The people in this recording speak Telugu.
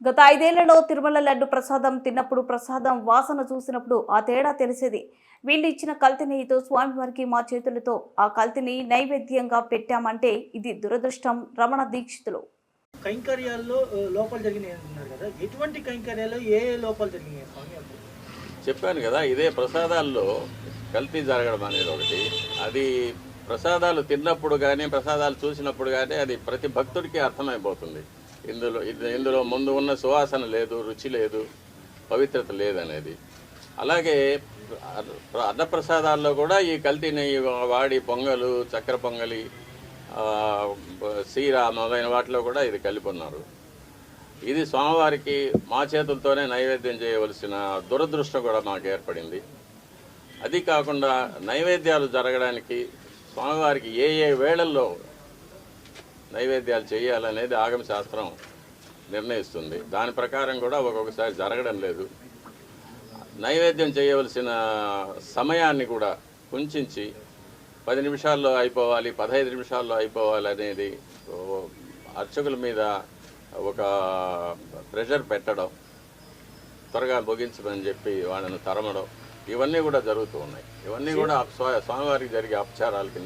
గత 5 ఏళ్లలో తిరుమల లడ్డు ప్రసాదం తిన్నప్పుడు ప్రసాదం వాసన చూసినప్పుడు ఆ తేడా తెలిసేది. వీళ్ళు ఇచ్చిన కల్తీ నెయ్యితో స్వామివారికి మా చేతులతో ఆ కల్తీని నైవేద్యంగా పెట్టామంటే ఇది దురదృష్టం. రమణ దీక్షితులు. కైంకర్యాల్లో లోపాలు జరిగినాయి అంటున్నారు కదా, ఎటువంటి కైంకర్యాల్లో ఏ ఏ లోపాలు జరిగినాయి స్వామి అప్పుడు? చెప్పాను కదా, ఇదే ప్రసాదాల్లో కల్తీ జరగడం అనేది ఒకటి. అది ప్రసాదాలు తిన్నప్పుడు కానీ ప్రసాదాలు చూసినప్పుడు కానీ అది ప్రతి భక్తుడికి అర్థమైపోతుంది. ఇందులో ముందు ఉన్న సువాసన లేదు, రుచి లేదు, పవిత్రత లేదనేది. అలాగే అన్నప్రసాదాల్లో కూడా ఈ కల్తీ నెయ్యి వాడి పొంగలు, చక్కెర పొంగలి, సీర మొదలైన వాటిలో కూడా ఇది కలిపి ఉన్నారు. ఇది స్వామివారికి మా చేతులతోనే నైవేద్యం చేయవలసిన దురదృష్టం కూడా మాకు ఏర్పడింది. అది కాకుండా నైవేద్యాలు జరగడానికి స్వామివారికి ఏ ఏ వేళల్లో నైవేద్యాలు చేయాలనేది ఆగమ శాస్త్రం నిర్ణయిస్తుంది. దాని ప్రకారం కూడా ఒక్కొక్కసారి జరగడం లేదు. నైవేద్యం చేయవలసిన సమయాన్ని కూడా కుంచి 10 నిమిషాల్లో అయిపోవాలి, 15 నిమిషాల్లో అయిపోవాలి అనేది అర్చకుల మీద ఒక ప్రెషర్ పెట్టడం, త్వరగా ముగించమని చెప్పి వాళ్ళను తరమడం, ఇవన్నీ కూడా జరుగుతూ ఉన్నాయి. ఇవన్నీ కూడా స్వామివారికి జరిగే అపచారాల కింద